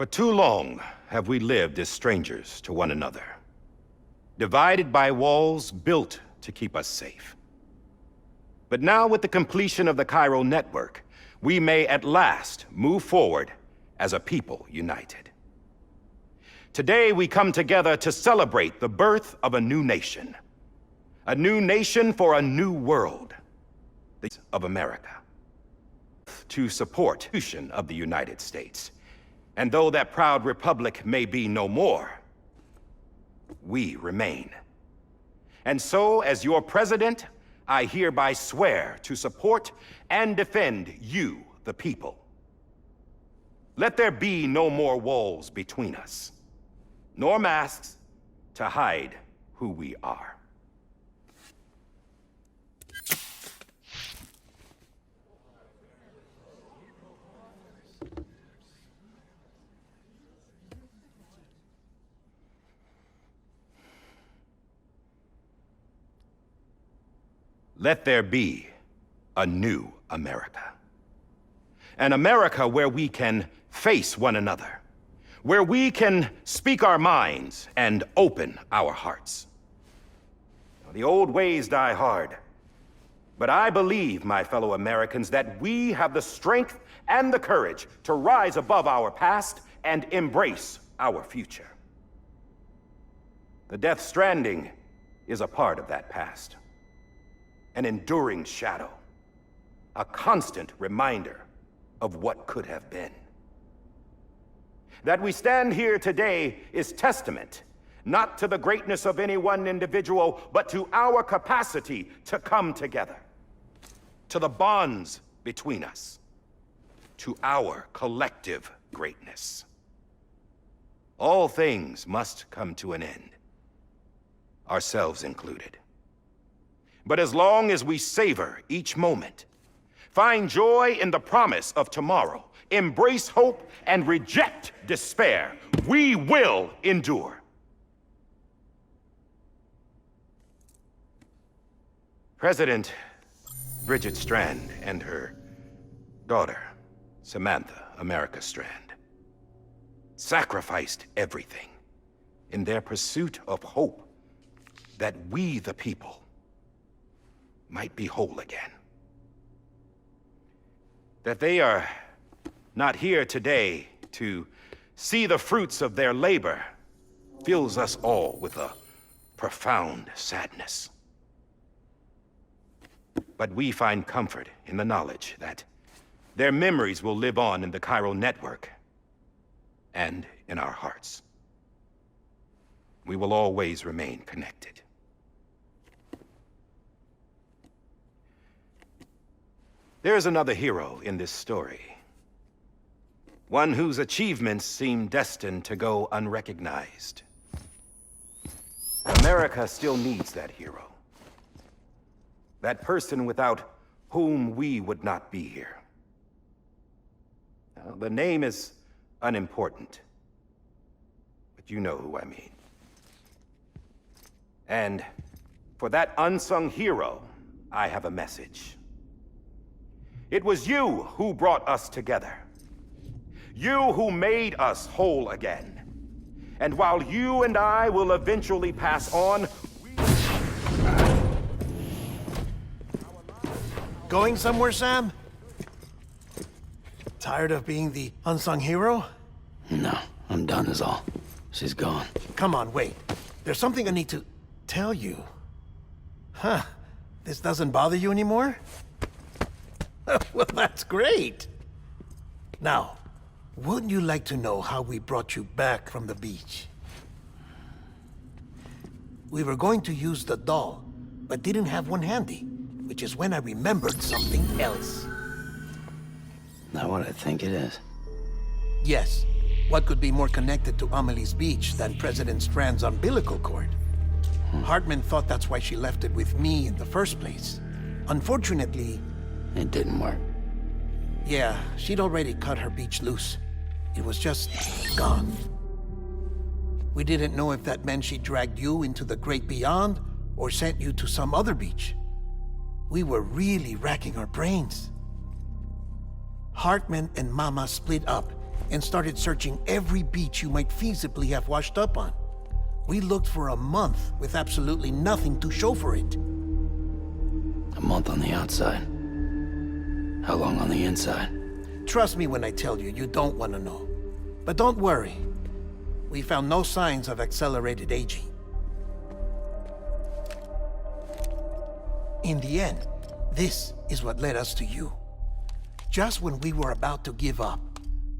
For too long have we lived as strangers to one another, divided by walls built to keep us safe. But now, with the completion of the Chiral network, we may at last move forward as a people united. Today, we come together to celebrate the birth of a new nation for a new world, the of America, to support the Constitution of the United States. And though that proud republic may be no more, we remain. And so, as your president, I hereby swear to support and defend you, the people. Let there be no more walls between us, nor masks to hide who we are. Let there be a new America. An America where we can face one another, where we can speak our minds and open our hearts. The old ways die hard, but I believe, my fellow Americans, that we have the strength and the courage to rise above our past and embrace our future. The Death Stranding is a part of that past. An enduring shadow, a constant reminder of what could have been. That we stand here today is testament, not to the greatness of any one individual, but to our capacity to come together, to the bonds between us, to our collective greatness. All things must come to an end, ourselves included. But as long as we savor each moment, find joy in the promise of tomorrow, embrace hope, and reject despair, we will endure. President Bridget Strand and her daughter, Samantha America Strand, sacrificed everything in their pursuit of hope that we, the people, might be whole again. That they are not here today to see the fruits of their labor fills us all with a profound sadness. But we find comfort in the knowledge that their memories will live on in the Chiral network and in our hearts. We will always remain connected. There's another hero in this story. One whose achievements seem destined to go unrecognized. America still needs that hero. That person without whom we would not be here. Now, the name is unimportant, but you know who I mean. And for that unsung hero, I have a message. It was you who brought us together. You who made us whole again. And while you and I will eventually pass on, Going somewhere, Sam? Tired of being the unsung hero? No, I'm done is all. She's gone. Come on, wait. There's something I need to tell you. Huh. This doesn't bother you anymore? Well, that's great. Now, wouldn't you like to know how we brought you back from the beach? We were going to use the doll, but didn't have one handy, which is when I remembered something else. Not what I think it is. Yes. What could be more connected to Amelie's beach than President Strand's umbilical cord? Hartman thought that's why she left it with me in the first place. Unfortunately... It didn't work. Yeah, she'd already cut her beach loose. It was just gone. We didn't know if that meant she dragged you into the great beyond or sent you to some other beach. We were really racking our brains. Hartman and Mama split up, and started searching every beach you might feasibly have washed up on. We looked for a month with absolutely nothing to show for it. A month on the outside. How long on the inside? Trust me when I tell you, you don't want to know. But don't worry. We found no signs of accelerated aging. In the end, this is what led us to you. Just when we were about to give up,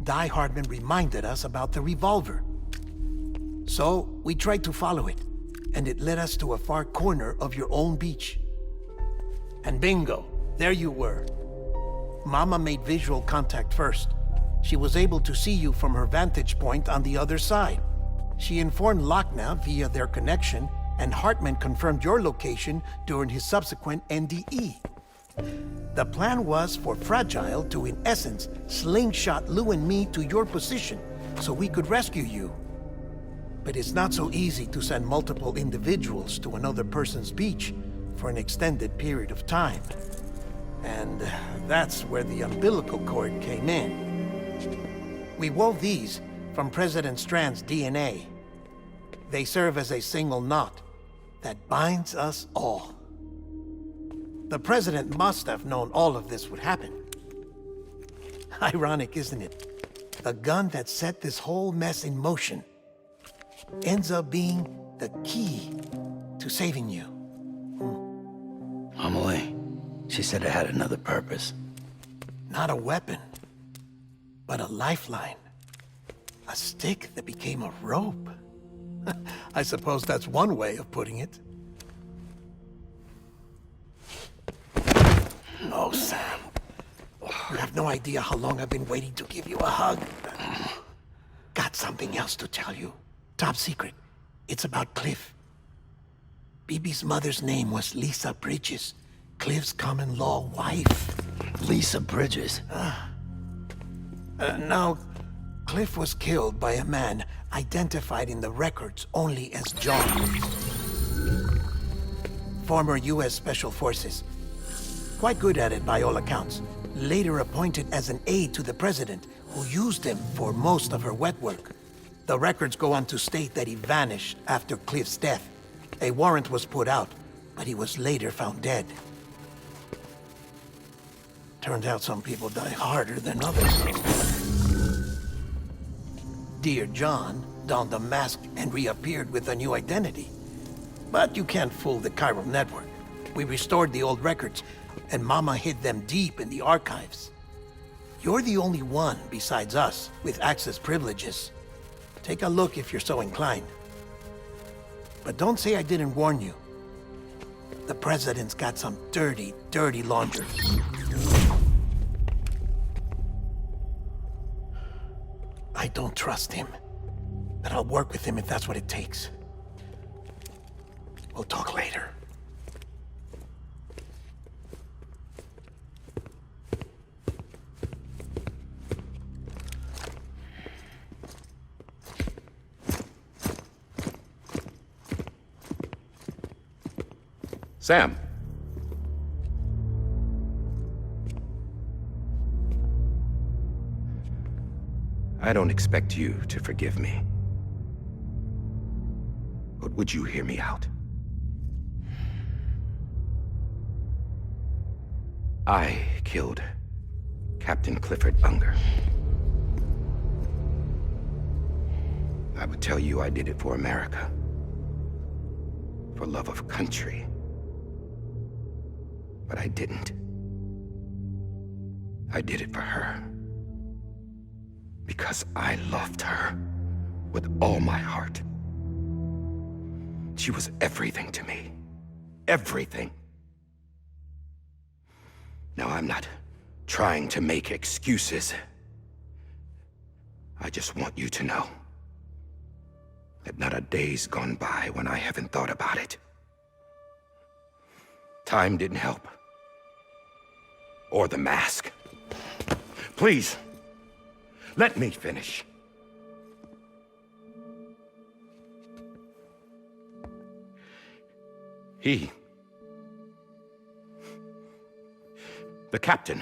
Die Hardman reminded us about the revolver. So, we tried to follow it, and it led us to a far corner of your own beach. And bingo, there you were. Mama made visual contact first. She was able to see you from her vantage point on the other side. She informed Lochna via their connection, and Hartman confirmed your location during his subsequent NDE. The plan was for Fragile to, in essence, slingshot Lou and me to your position so we could rescue you. But it's not so easy to send multiple individuals to another person's beach for an extended period of time. And that's where the umbilical cord came in. We wove these from President Strand's DNA. They serve as a single knot that binds us all. The President must have known all of this would happen. Ironic, isn't it? The gun that set this whole mess in motion ends up being the key to saving you. Amelie, she said it had another purpose. Not a weapon, but a lifeline. A stick that became a rope. I suppose that's one way of putting it. Oh, Sam. You have no idea how long I've been waiting to give you a hug. Got something else to tell you. Top secret. It's about Cliff. Bibi's mother's name was Lisa Bridges, Cliff's common-law wife. Lisa Bridges? Now, Cliff was killed by a man identified in the records only as John. Former U.S. Special Forces. Quite good at it by all accounts. Later appointed as an aide to the president, who used him for most of her wet work. The records go on to state that he vanished after Cliff's death. A warrant was put out, but he was later found dead. Turns out some people die harder than others. Dear John donned a mask and reappeared with a new identity. But you can't fool the chiral network. We restored the old records, and Mama hid them deep in the archives. You're the only one, besides us, with access privileges. Take a look if you're so inclined. But don't say I didn't warn you. The president's got some dirty, dirty laundry. I don't trust him, but I'll work with him if that's what it takes. We'll talk later. Sam. I don't expect you to forgive me. But would you hear me out? I killed Captain Clifford Unger. I would tell you I did it for America. For love of country. But I didn't. I did it for her. Because I loved her with all my heart. She was everything to me. Everything. Now, I'm not trying to make excuses. I just want you to know that not a day's gone by when I haven't thought about it. Time didn't help. Or the mask. Please, let me finish. The captain,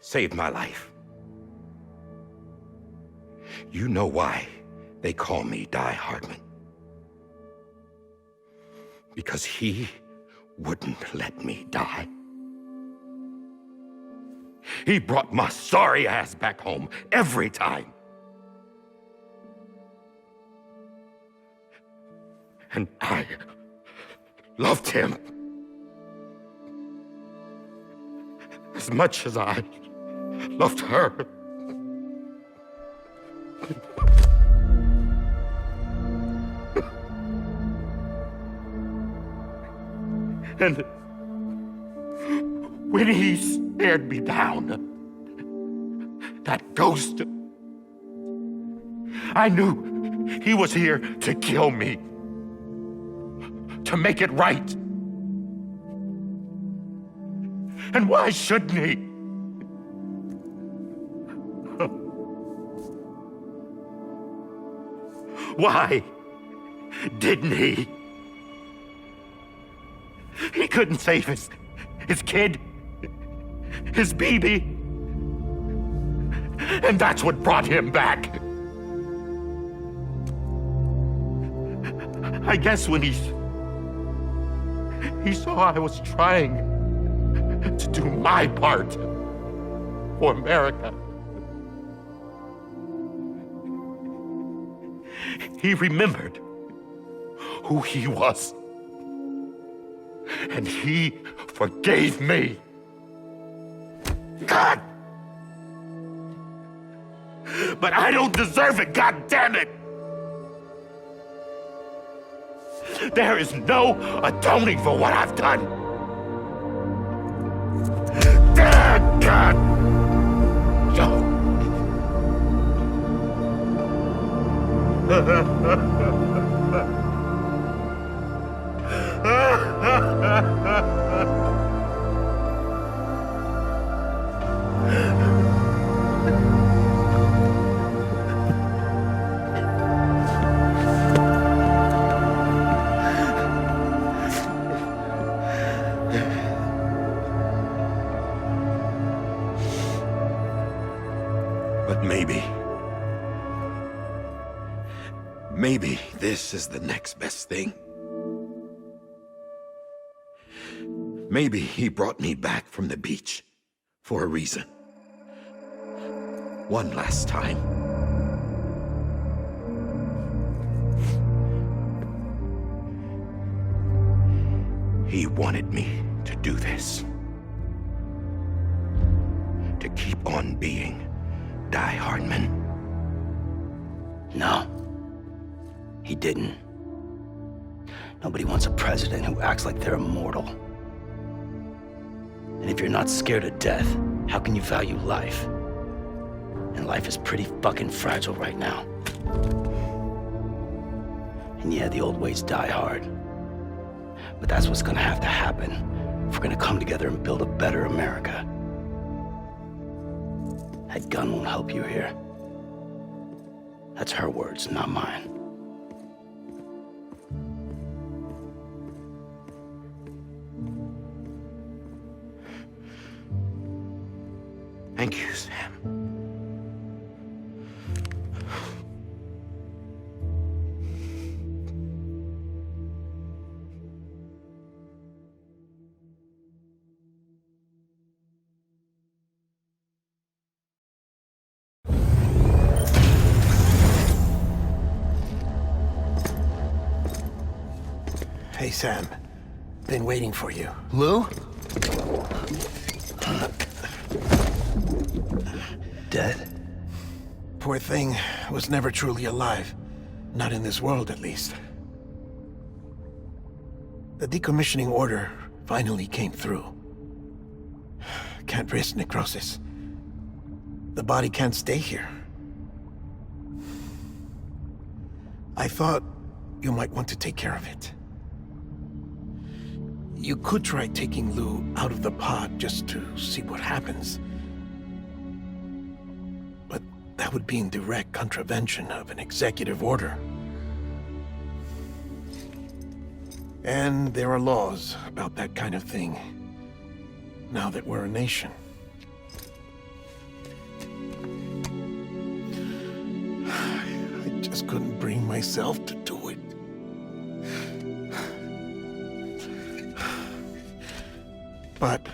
saved my life. You know why they call me Die Hardman? Because he wouldn't let me die. He brought my sorry ass back home every time. And I loved him as much as I loved her. And when he stared me down, that ghost, I knew he was here to kill me, to make it right. And why shouldn't he? Why didn't he? He couldn't save his kid, his baby. And that's what brought him back. I guess when he saw I was trying to do my part for America, he remembered who he was. And he forgave me. God! But I don't deserve it, God damn it! There is no atoning for what I've done. God! But maybe this is the next best thing. Maybe he brought me back from the beach for a reason. One last time. He wanted me to do this. To keep on being Die Hardman. No, he didn't. Nobody wants a president who acts like they're immortal. And if you're not scared of death, how can you value life? And life is pretty fucking fragile right now. And yeah, the old ways die hard. But that's what's gonna have to happen if we're gonna come together and build a better America. That gun won't help you here. That's her words, not mine. Thank you, Sam. Hey, Sam. Been waiting for you. Lou? Dead? Poor thing was never truly alive. Not in this world, at least. The decommissioning order finally came through. Can't risk necrosis. The body can't stay here. I thought you might want to take care of it. You could try taking Lou out of the pod just to see what happens. But that would be in direct contravention of an executive order. And there are laws about that kind of thing, now that we're a nation. just couldn't bring myself to do it. But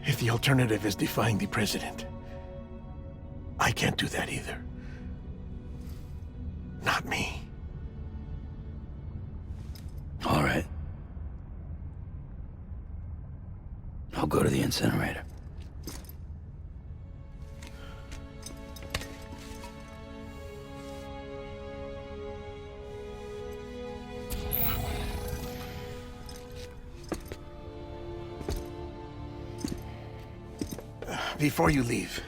if the alternative is defying the president, I can't do that either. Not me. All right. I'll go to the incinerator. Before you leave,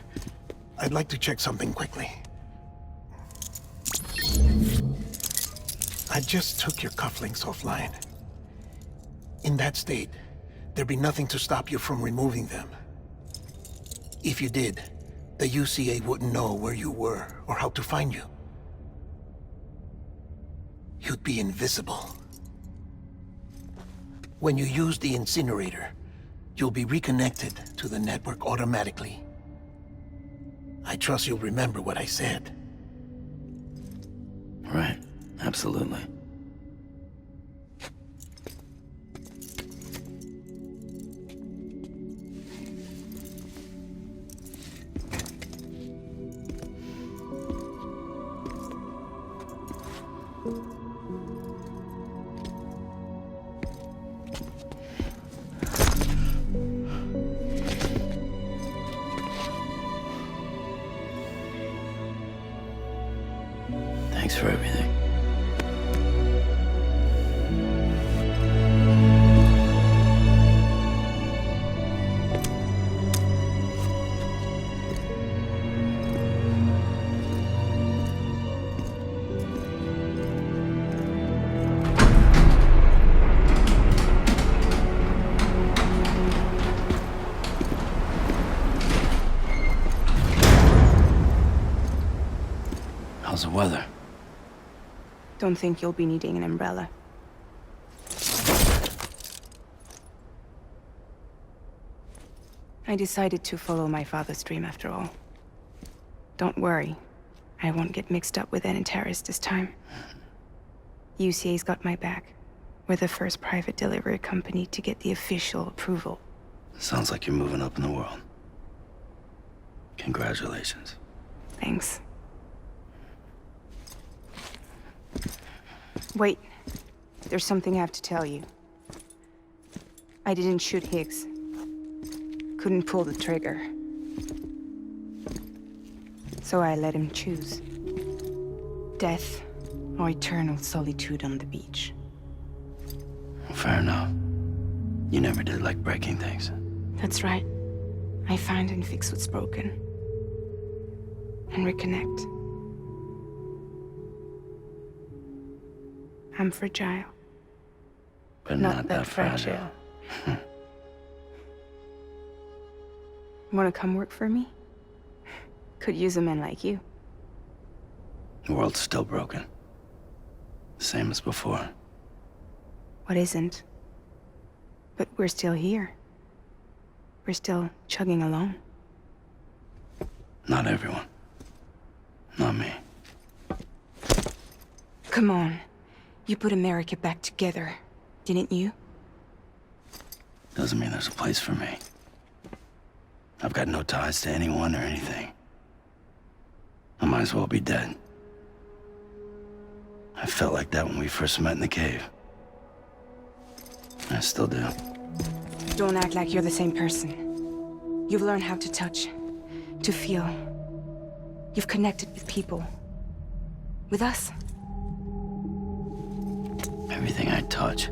I'd like to check something quickly. I just took your cufflinks offline. In that state, there'd be nothing to stop you from removing them. If you did, the UCA wouldn't know where you were or how to find you. You'd be invisible. When you use the incinerator, you'll be reconnected to the network automatically. I trust you'll remember what I said. Right. Absolutely. Thanks for everything. How's the weather? Don't think you'll be needing an umbrella. I decided to follow my father's dream after all. Don't worry, I won't get mixed up with any terrorists this time. UCA's got my back. We're the first private delivery company to get the official approval. Sounds like you're moving up in the world. Congratulations. Thanks. Wait, there's something I have to tell you. I didn't shoot Higgs. Couldn't pull the trigger. So I let him choose. Death or eternal solitude on the beach. Fair enough. You never did like breaking things. That's right. I find and fix what's broken. And reconnect. I'm fragile. But not that fragile. Wanna come work for me? Could use a man like you. The world's still broken. Same as before. What isn't? But we're still here. We're still chugging along. Not everyone. Not me. Come on. You put America back together, didn't you? Doesn't mean there's a place for me. I've got no ties to anyone or anything. I might as well be dead. I felt like that when we first met in the cave. I still do. Don't act like you're the same person. You've learned how to touch, to feel. You've connected with people. With us. Everything I touch,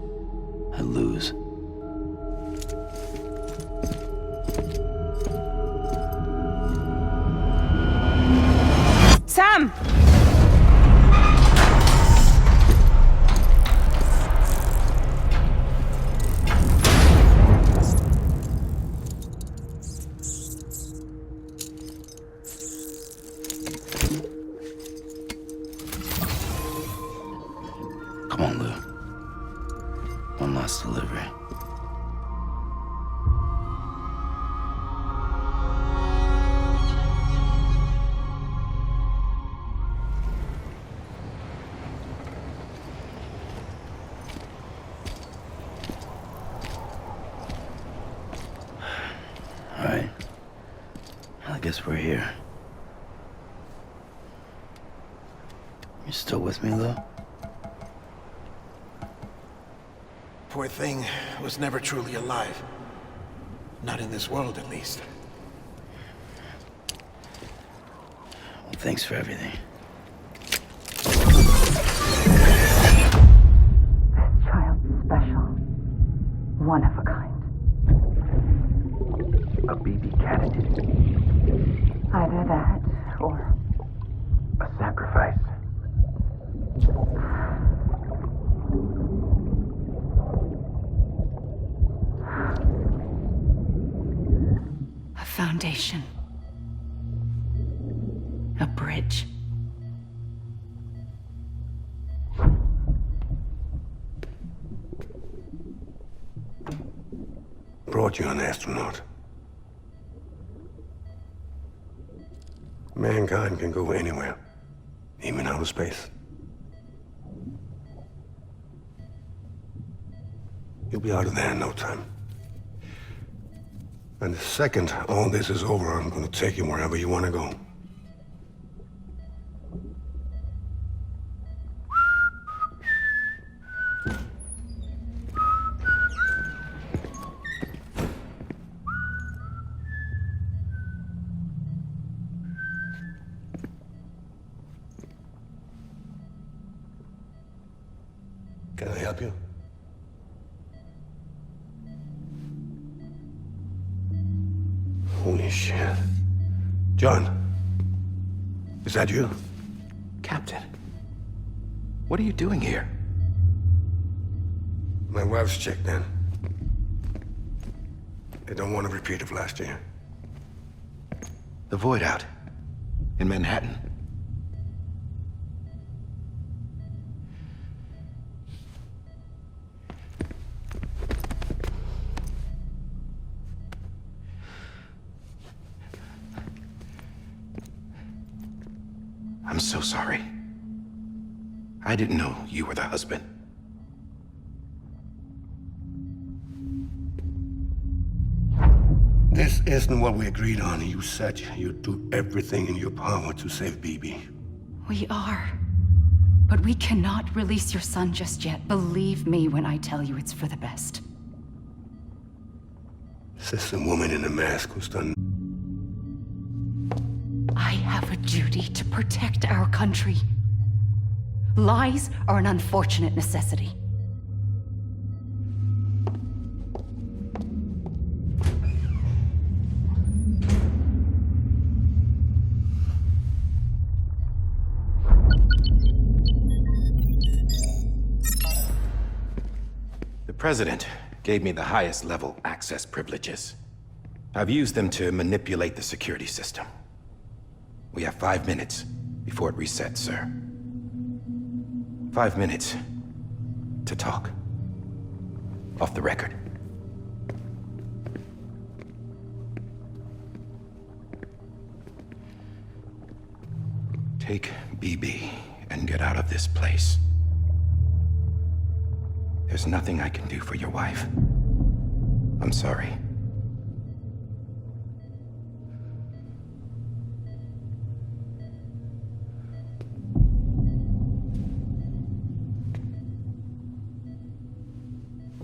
I lose. Sam! Come on, Lou. One last delivery. guess we're here. You still with me, though? Poor thing was never truly alive. Not in this world, at least. Well, thanks for everything. Child's special. One of a kind. A BB candidate. Either that, or A sacrifice. a foundation. A bridge. Brought you an astronaut. Mankind can go anywhere, even outer space. You'll be out of there in no time. And the second all this is over, I'm gonna take you wherever you want to go. Can I help you? Holy shit. John, is that you? Captain, what are you doing here? My wife's checked in. They don't want a repeat of last year. The Void Out. In Manhattan. I'm so sorry. I didn't know you were the husband. This isn't what we agreed on. You said you'd do everything in your power to save BB. We are. But we cannot release your son just yet. Believe me when I tell you it's for the best. This is the woman in the mask who's done. I have a duty to protect our country. Lies are an unfortunate necessity. The President gave me the highest level access privileges. I've used them to manipulate the security system. We have 5 minutes before it resets, sir. 5 minutes to talk. Off the record. Take BB and get out of this place. There's nothing I can do for your wife. I'm sorry.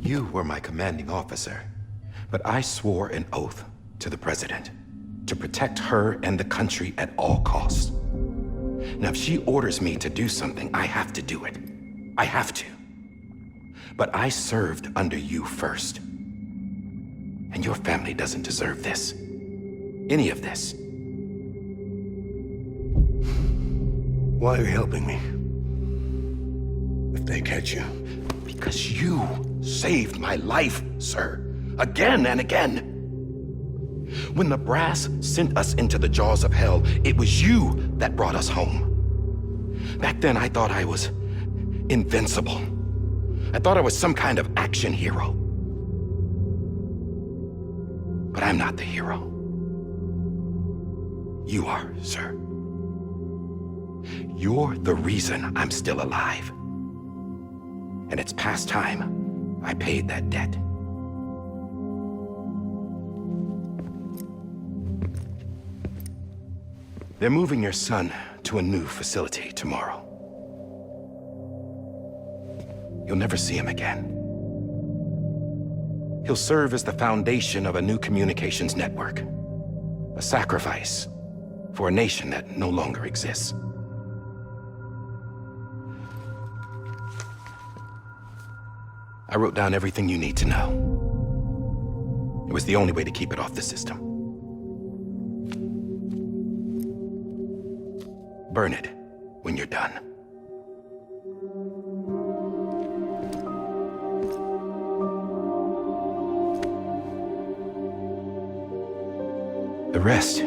You were my commanding officer, but I swore an oath to the President to protect her and the country at all costs. Now, if she orders me to do something, I have to do it. I have to. But I served under you first. And your family doesn't deserve this. Any of this. Why are you helping me? If they catch you. Because you saved my life, sir. Again and again. When the brass sent us into the jaws of hell, it was you that brought us home. Back then, I thought I was invincible. I thought I was some kind of action hero. But I'm not the hero. You are, sir. You're the reason I'm still alive. And it's past time I paid that debt. They're moving your son to a new facility tomorrow. You'll never see him again. He'll serve as the foundation of a new communications network. A sacrifice for a nation that no longer exists. I wrote down everything you need to know. It was the only way to keep it off the system. Burn it when you're done. The rest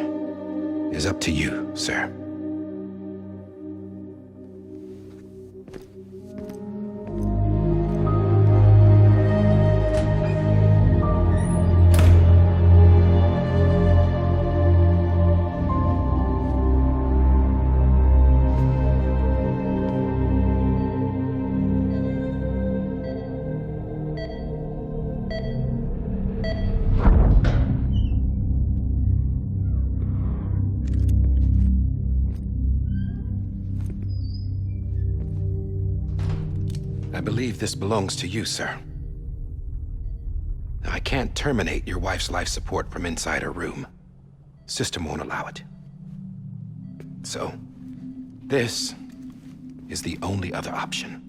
is up to you, sir. I believe this belongs to you, sir. I can't terminate your wife's life support from inside her room. System won't allow it. So, this is the only other option.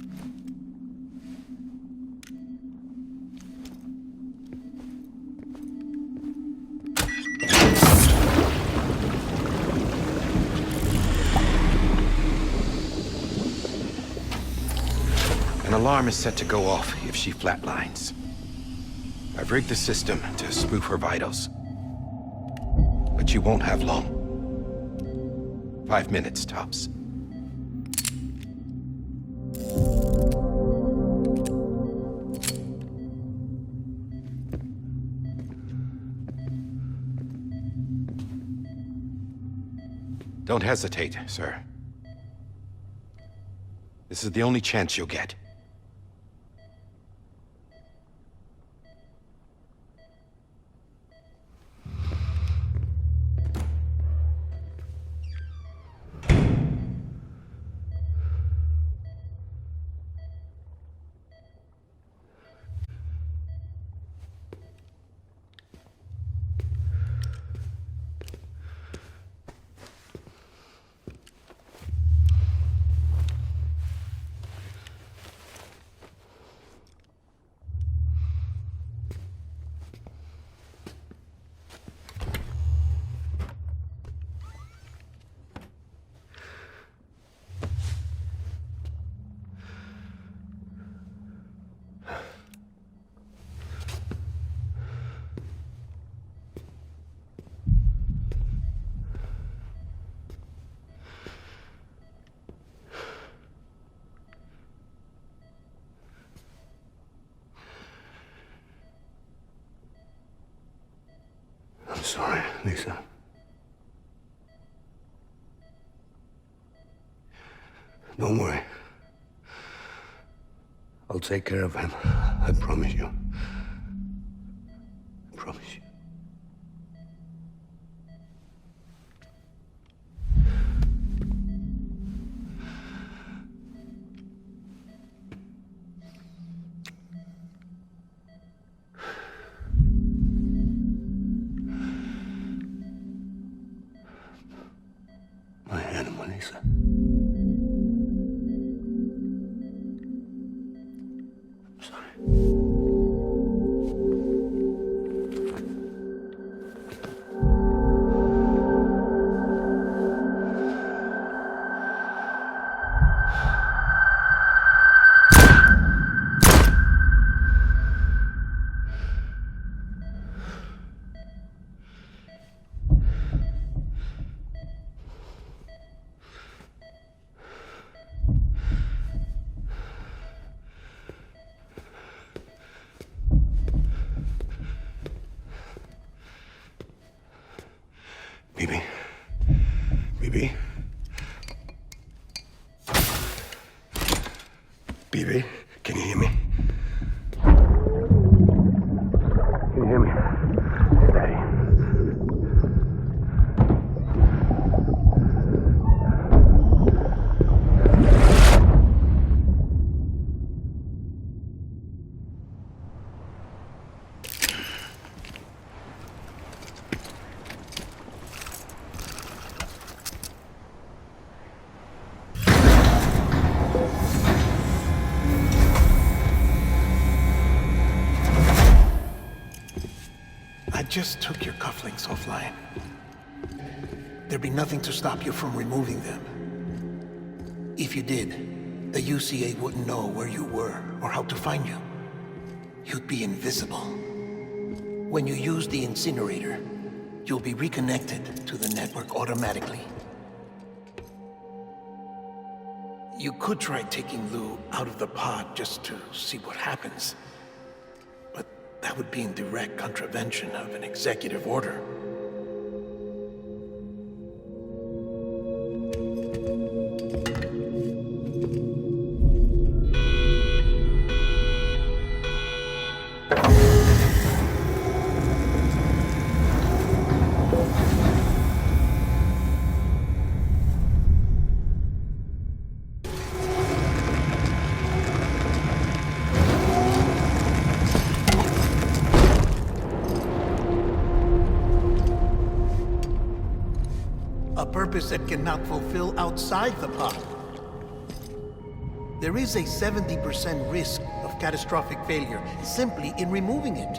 An alarm is set to go off if she flatlines. I've rigged the system to spoof her vitals. But you won't have long. 5 minutes, tops. Don't hesitate, sir. This is the only chance you'll get. I'm sorry, Lisa. Don't worry. I'll take care of him. I promise you. I promise you. My animal, Lisa. I'm sorry. Bibi. Bibi. Bibi, can you hear me? Can you hear me? Steady. just took your cufflinks offline. There'd be nothing to stop you from removing them. If you did, the UCA wouldn't know where you were or how to find you. You'd be invisible. When you use the incinerator, you'll be reconnected to the network automatically. You could try taking Lou out of the pod just to see what happens. But that would be in direct contravention of an executive order. A purpose that cannot fulfill outside the pod. There is a 70% risk of catastrophic failure simply in removing it.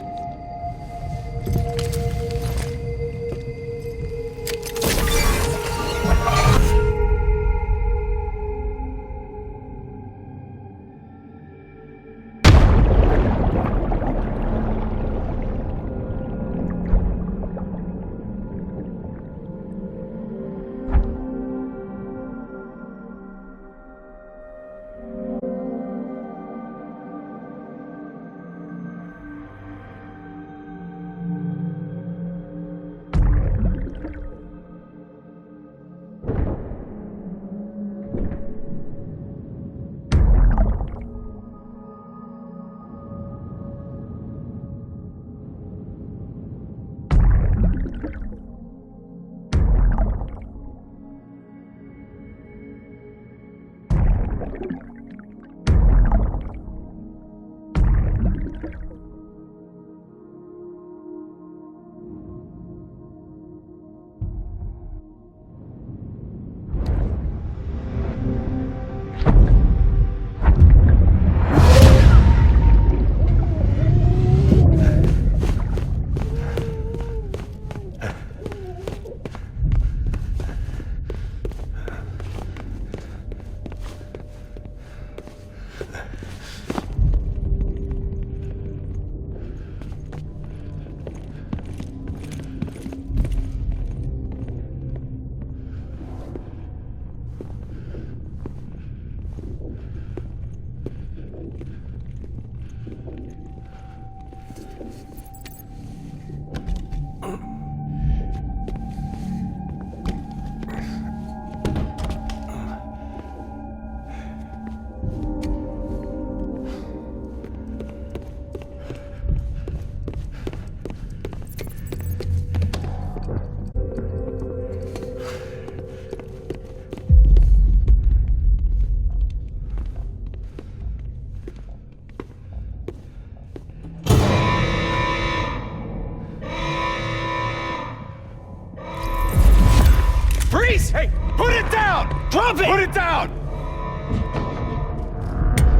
Hey, put it down! Drop it! Put it down!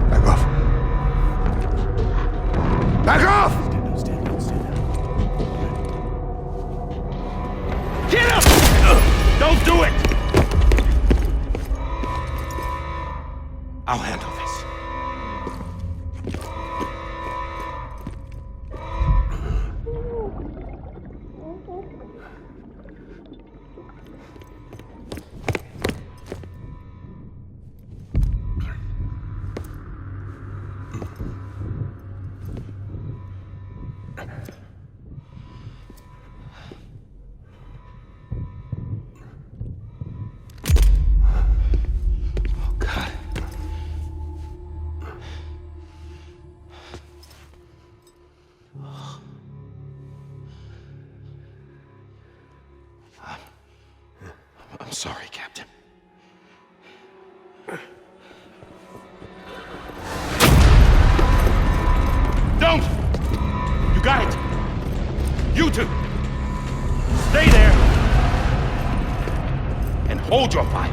Back off. Back off! Get up! Don't do it! I'll handle this. I'm sorry, Captain. Don't! You got it! You two! Stay there! And hold your fire!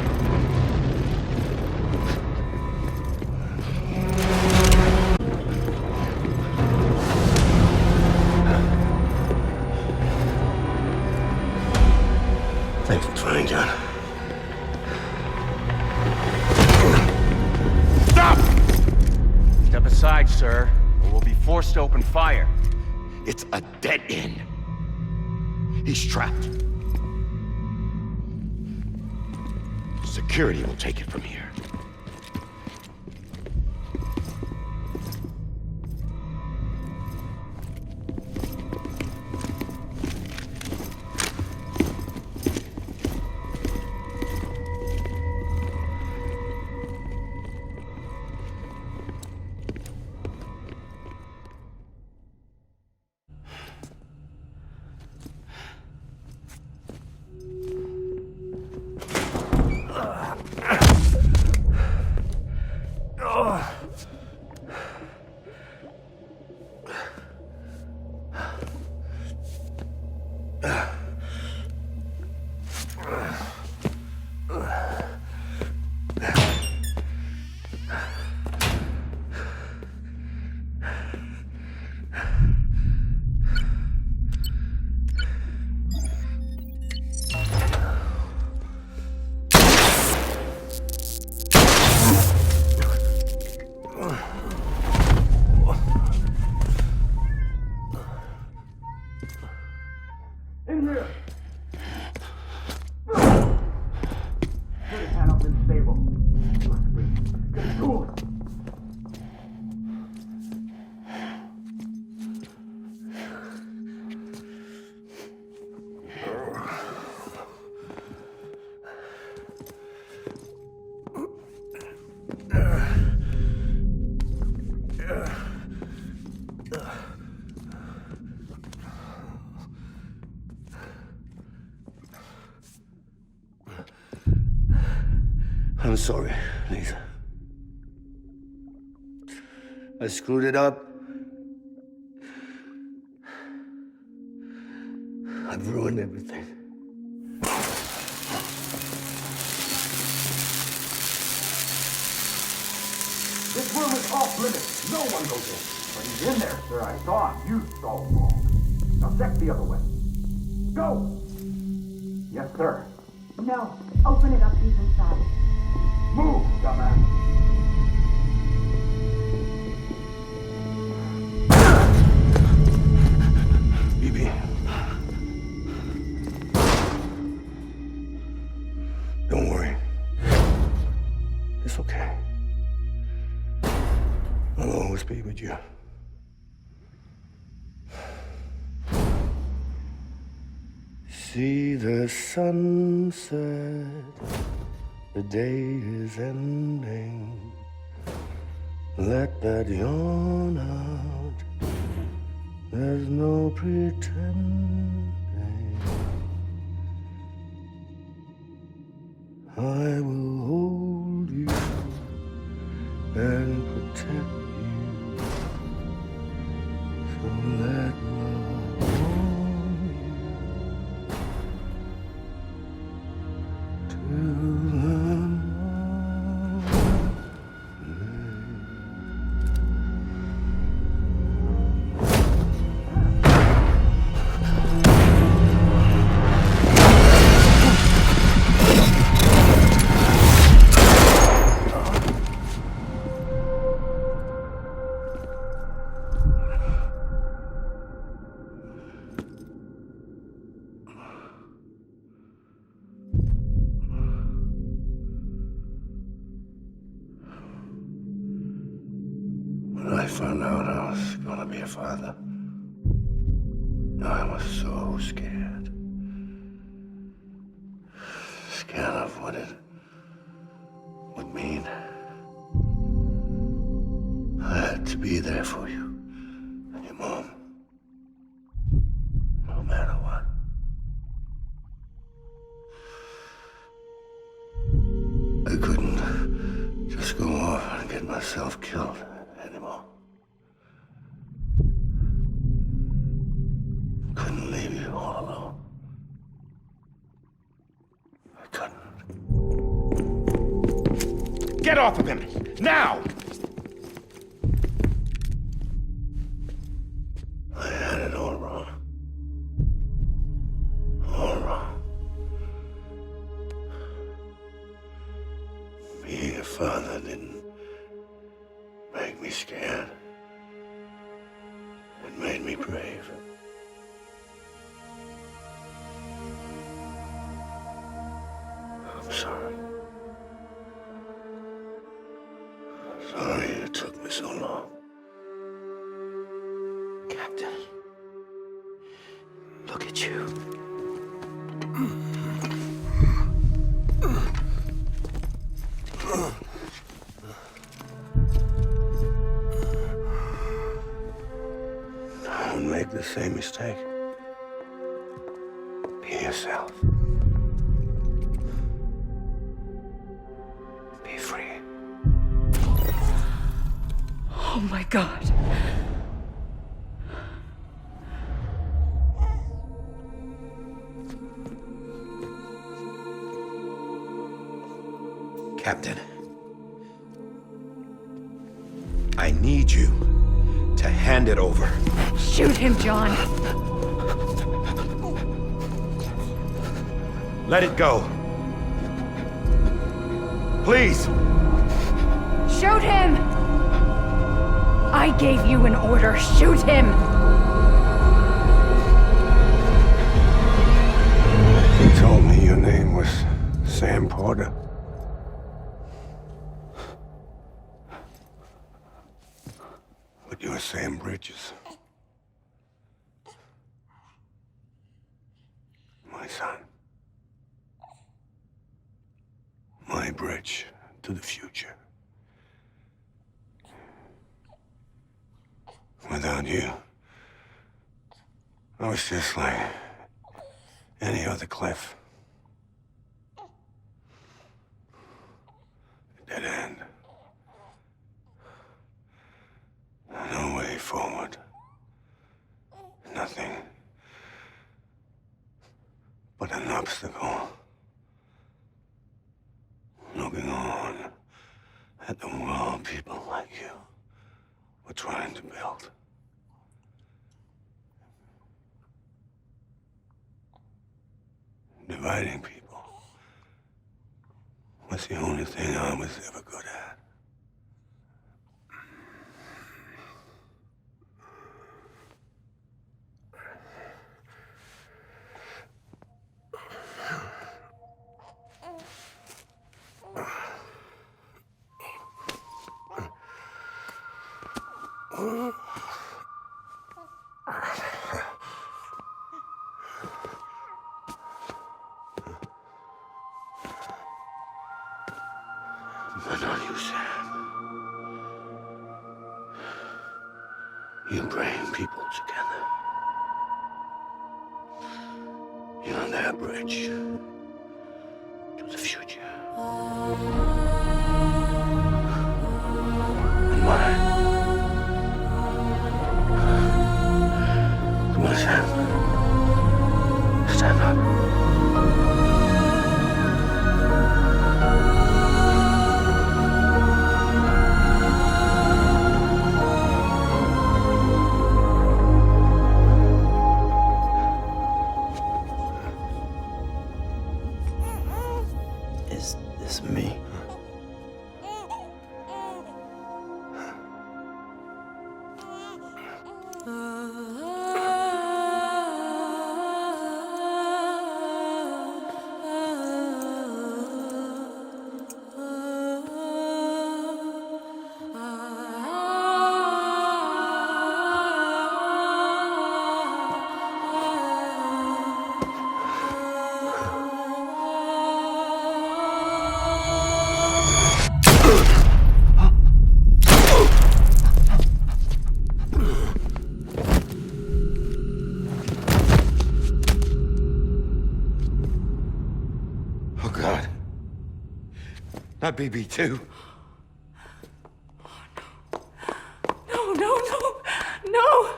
inside, sir, or we'll be forced to open fire. It's a dead end. He's trapped. Security will take it from here. I'm sorry, Lisa. I screwed it up. I've ruined everything. This room is off limits. No one goes in. But he's in there, sir. I saw him. You saw him wrong. Now check the other way. Go! Yes, sir. No. Open it up. He's inside. Move, dumbass. Bibi. Don't worry. It's okay. I'll always be with you. See the sunset. The day is ending. Let that yawn out. There's no pretending. I will hold you and protect you. So let love warm you till the When I found out I was gonna be a father, I was so scared. Scared of what it would mean. I had to be there for you and your mom, no matter what. I couldn't just go off and get myself killed anymore. Couldn't leave you all alone. I couldn't. Get off of him! Now! I had it all wrong. All wrong. Being a father didn't make me scared. It made me brave. I'm sorry. Sorry it took me so long. Captain, look at you. Don't make the same mistake. Be yourself. Be free. Oh my God. Captain, I need you to hand it over. Shoot him, John. Let it go. Please. Shoot him! I gave you an order. Shoot him! He told me your name was Sam Porter. But you're Sam Bridges. My son. My bridge to the future. Without you, I was just like any other Cliff. Dead end. No way forward. Nothing but an obstacle. Looking on at the world people like you were trying to build. Dividing people was the only thing I was ever good at. But not you, Sam. You bring people together. You're their bridge to the future. And mine. Come on, Sam. Stand up. Is this me? Oh, God. Not BB2. No, no, no, no!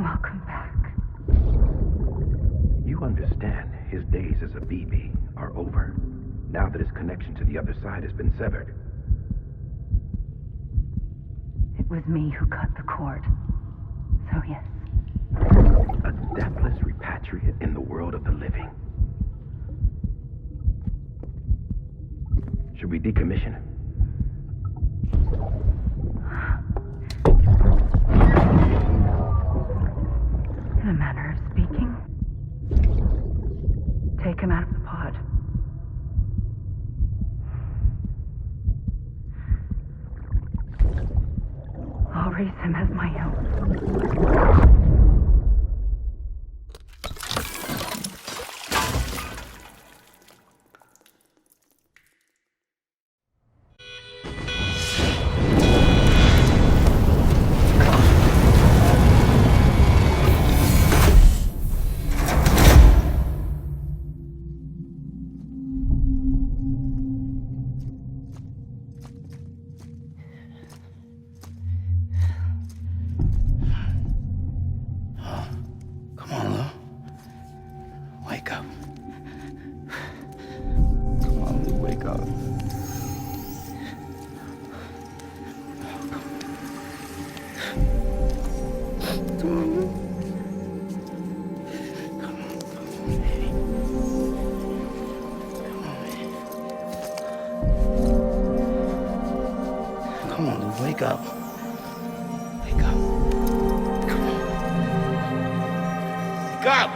Welcome back. You understand his days as a BB are over, now that his connection to the other side has been severed. It was me who cut the cord. So yes. A deathless repatriate in the world of the living. Should we decommission him? In a manner of speaking. Take him out of the pod. I'll raise him as my own. Come on, Lou. Wake up. Come on, Lou, wake up. Come on, Lou. Come on, baby. Come on, baby. Come on, Lou, wake up. Wake up. Come on. Wake up!